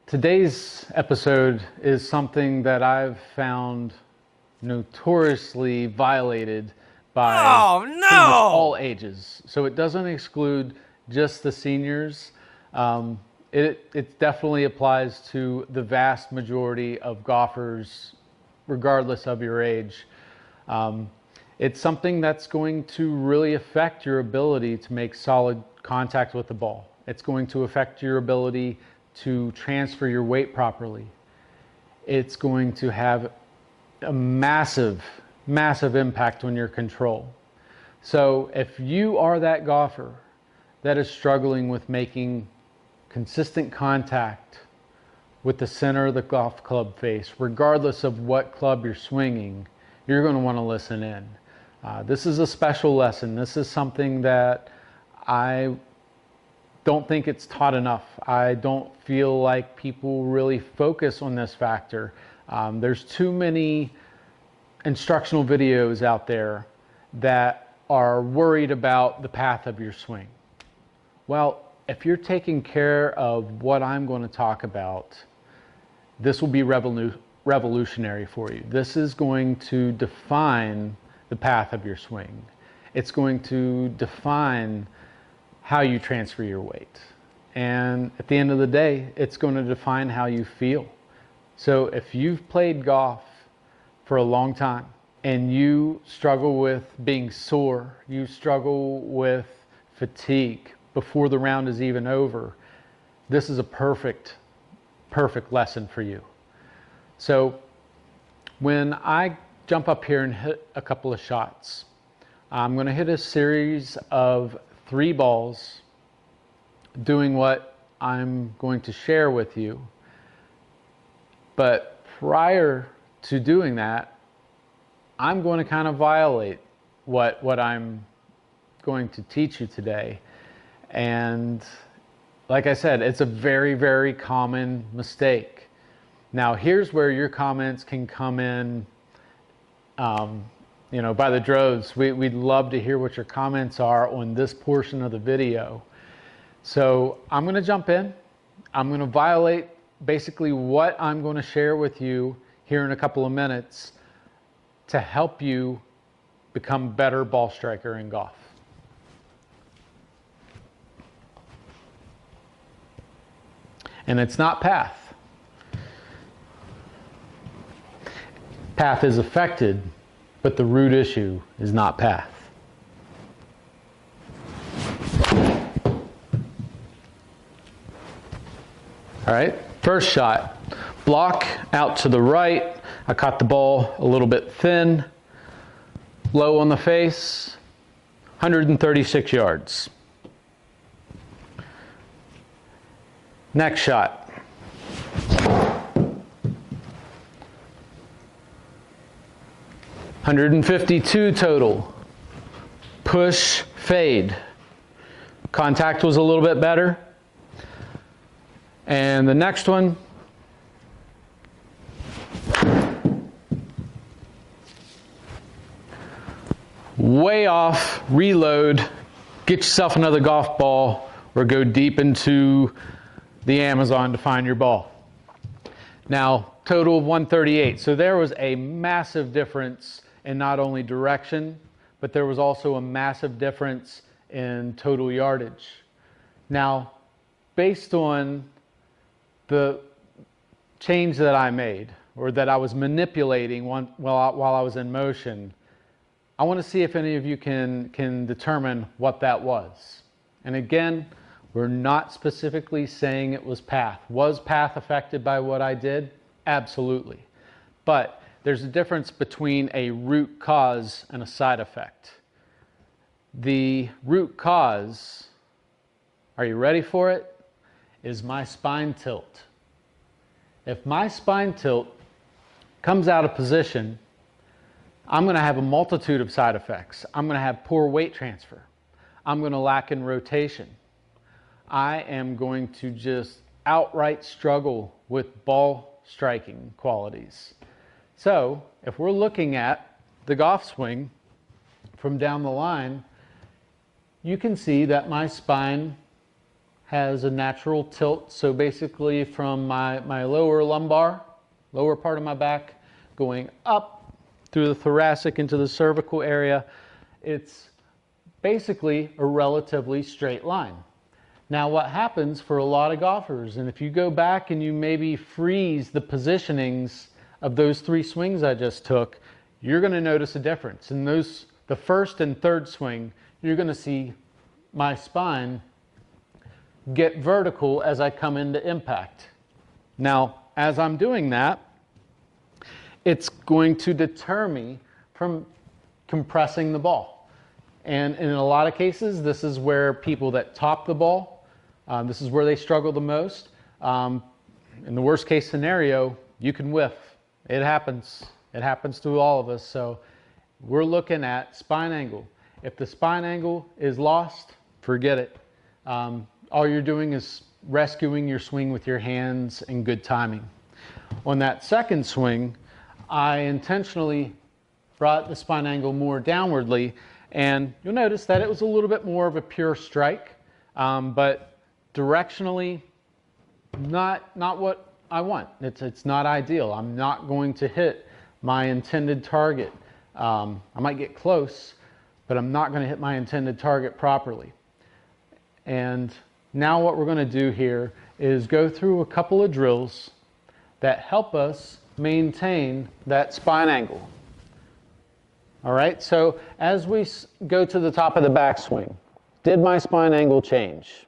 Today's episode is something that I've found notoriously violated by pretty much all ages. So it doesn't exclude just the seniors. It definitely applies to the vast majority of golfers, regardless of your age. It's something that's going to really affect your ability to make solid contact with the ball. It's going to affect your ability to transfer your weight properly. It's going to have a massive impact on your control. So if you are that golfer that is struggling with making consistent contact with the center of the golf club face, regardless of what club you're swinging, you're going to want to listen in. This is a special lesson. This is something that I don't think it's taught enough. I don't feel like people really focus on this factor. There's too many instructional videos out there that are worried about the path of your swing. Well, if you're taking care of what I'm going to talk about, this will be revolutionary for you. This is going to define the path of your swing. It's going to define how you transfer your weight. And at the end of the day, it's going to define how you feel. So if you've played golf for a long time and you struggle with being sore, you struggle with fatigue before the round is even over, this is a perfect lesson for you. So when I jump up here and hit a couple of shots, I'm going to hit a series of 3 balls doing what I'm going to share with you. But prior to doing that, I'm going to kind of violate what I'm going to teach you today. And like I said, it's a very common mistake. Now here's where your comments can come in by the droves. We'd love to hear what your comments are on this portion of the video. So I'm going to jump in. I'm going to violate basically what I'm going to share with you here in a couple of minutes to help you become a better ball striker in golf. And it's not path. Path is affected, but the root issue is not path. All right, first shot, block out to the right. I caught the ball a little bit thin, low on the face, 136 yards. Next shot. $152 total. Push, fade. Contact was a little bit better. And the next one, way off, reload, get yourself another golf ball, or go deep into the Amazon to find your ball. Now, total of 138. So there was a massive difference in not only direction, but there was also a massive difference in total yardage. Now, based on the change that I made, or that I was manipulating while I was in motion, I want to see if any of you can determine what that was. And again, we're not specifically saying it was path. Was path affected by what I did? Absolutely. But there's a difference between a root cause and a side effect. The root cause, are you ready for it? Is my spine tilt. If my spine tilt comes out of position, I'm going to have a multitude of side effects. I'm going to have poor weight transfer. I'm going to lack in rotation. I am going to just outright struggle with ball striking qualities. So if we're looking at the golf swing from down the line, you can see that my spine has a natural tilt. So basically from my lower lumbar, lower part of my back, going up through the thoracic into the cervical area, it's basically a relatively straight line. Now what happens for a lot of golfers, and if you go back and you maybe freeze the positionings of those 3 swings I just took, you're going to notice a difference. In those, the first and third swing, you're going to see my spine get vertical as I come into impact. Now, as I'm doing that, it's going to deter me from compressing the ball. And in a lot of cases, this is where people that top the ball, this is where they struggle the most. In the worst case scenario, you can whiff. It happens. It happens to all of us. So we're looking at spine angle. If the spine angle is lost, forget it. All you're doing is rescuing your swing with your hands and good timing. On that second swing, I intentionally brought the spine angle more downwardly, and you'll notice that it was a little bit more of a pure strike, but directionally not what I want. It's not ideal. I'm not going to hit my intended target. I might get close, but I'm not going to hit my intended target properly. And now what we're going to do here is go through a couple of drills that help us maintain that spine angle. All right, so as we go to the top of the backswing, did my spine angle change?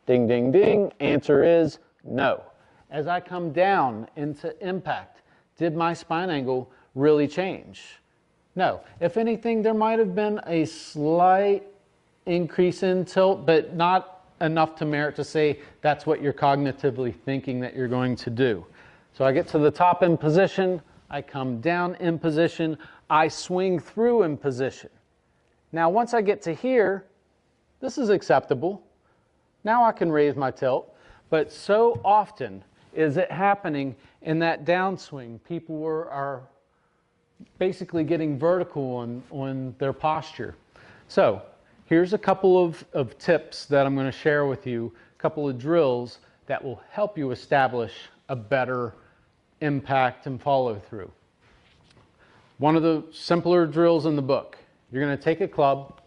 Ding, ding, ding. Answer is no. As I come down into impact, did my spine angle really change? No. If anything, there might have been a slight increase in tilt, but not enough to merit to say that's what you're cognitively thinking that you're going to do. So I get to the top in position, I come down in position, I swing through in position. Now once I get to here, this is acceptable. Now I can raise my tilt, but so often is it happening in that downswing. People are basically getting vertical on their posture. So here's a couple of tips that I'm going to share with you, a couple of drills that will help you establish a better impact and follow through. One of the simpler drills in the book, you're going to take a club,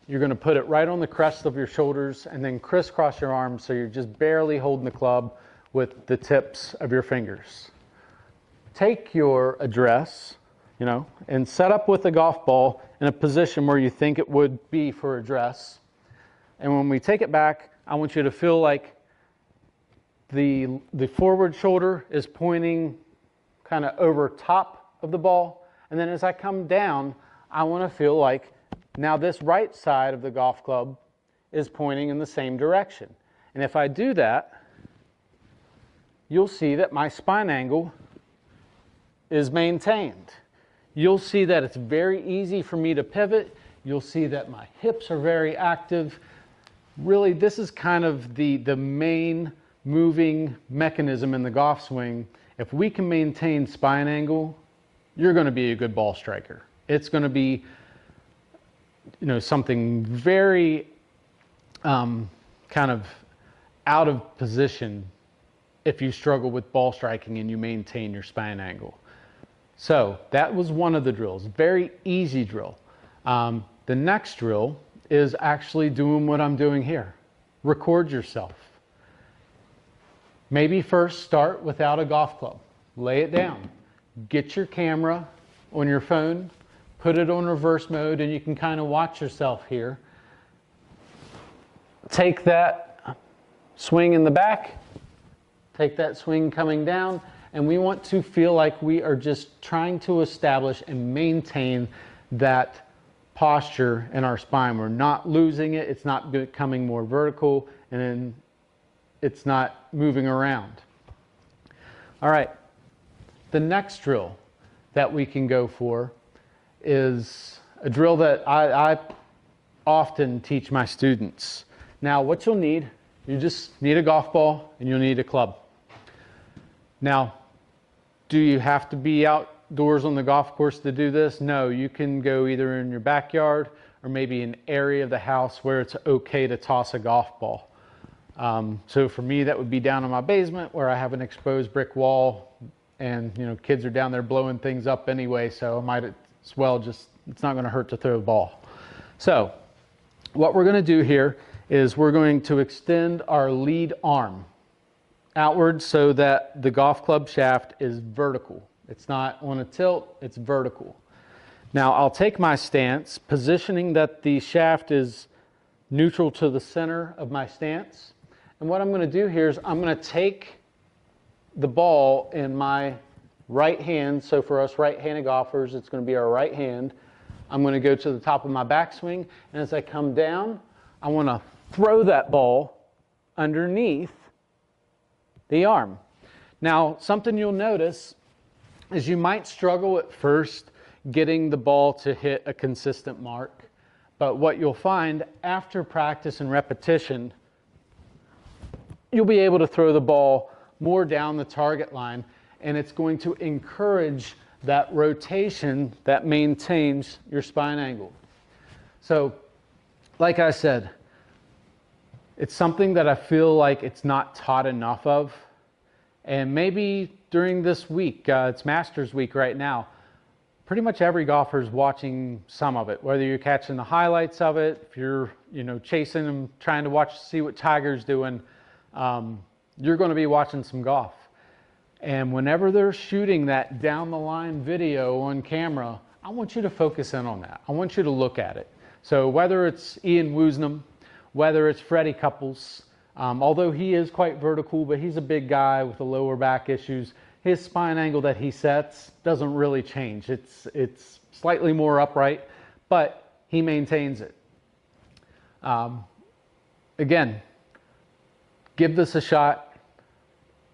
you're going to put it right on the crest of your shoulders and then crisscross your arms so you're just barely holding the club with the tips of your fingers. Take your address, and set up with a golf ball in a position where you think it would be for address. And when we take it back, I want you to feel like the forward shoulder is pointing kind of over top of the ball. And then as I come down, I want to feel like now this right side of the golf club is pointing in the same direction. And if I do that, you'll see that my spine angle is maintained. You'll see that it's very easy for me to pivot. You'll see that my hips are very active. Really, this is kind of the main moving mechanism in the golf swing. If we can maintain spine angle, you're going to be a good ball striker. It's going to be, something very kind of out of position if you struggle with ball striking and you maintain your spine angle. So that was one of the drills, very easy drill. The next drill is actually doing what I'm doing here. Record yourself. Maybe first start without a golf club. Lay it down. Get your camera on your phone, put it on reverse mode, and you can kind of watch yourself here. Take that swing in the back, take that swing coming down, and we want to feel like we are just trying to establish and maintain that posture in our spine. We're not losing it, it's not becoming more vertical, and then it's not moving around. All right, the next drill that we can go for is a drill that I often teach my students. Now, what you'll need, you just need a golf ball and you'll need a club. Now, do you have to be outdoors on the golf course to do this? No, you can go either in your backyard or maybe an area of the house where it's okay to toss a golf ball. So for me, that would be down in my basement where I have an exposed brick wall, and kids are down there blowing things up anyway, so I might as well just, it's not going to hurt to throw the ball. So what we're going to do here is we're going to extend our lead arm outward so that the golf club shaft is vertical. It's not on a tilt, it's vertical. Now I'll take my stance, positioning that the shaft is neutral to the center of my stance. And what I'm going to do here is I'm going to take the ball in my right hand. So for us right-handed golfers, it's going to be our right hand. I'm going to go to the top of my backswing, and as I come down, I want to throw that ball underneath the arm. Now, something you'll notice is you might struggle at first getting the ball to hit a consistent mark, but what you'll find after practice and repetition, you'll be able to throw the ball more down the target line, and it's going to encourage that rotation that maintains your spine angle. So, like I said, it's something that I feel like it's not taught enough of, and maybe during this week, it's Masters Week right now, pretty much every golfer is watching some of it, whether you're catching the highlights of it, if you're chasing them, trying to see what Tiger's doing, you're going to be watching some golf. And whenever they're shooting that down the line video on camera, I want you to focus in on that. I want you to look at it. So whether it's Ian Woosnam, whether it's Freddie Couples, although he is quite vertical, but he's a big guy with the lower back issues, his spine angle that he sets doesn't really change. It's slightly more upright, but he maintains it. Again, give this a shot.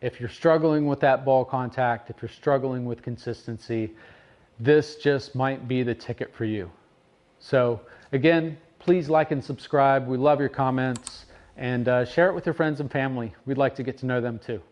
If you're struggling with that ball contact, if you're struggling with consistency, this just might be the ticket for you. So again, please like and subscribe. We love your comments, and share it with your friends and family. We'd like to get to know them too.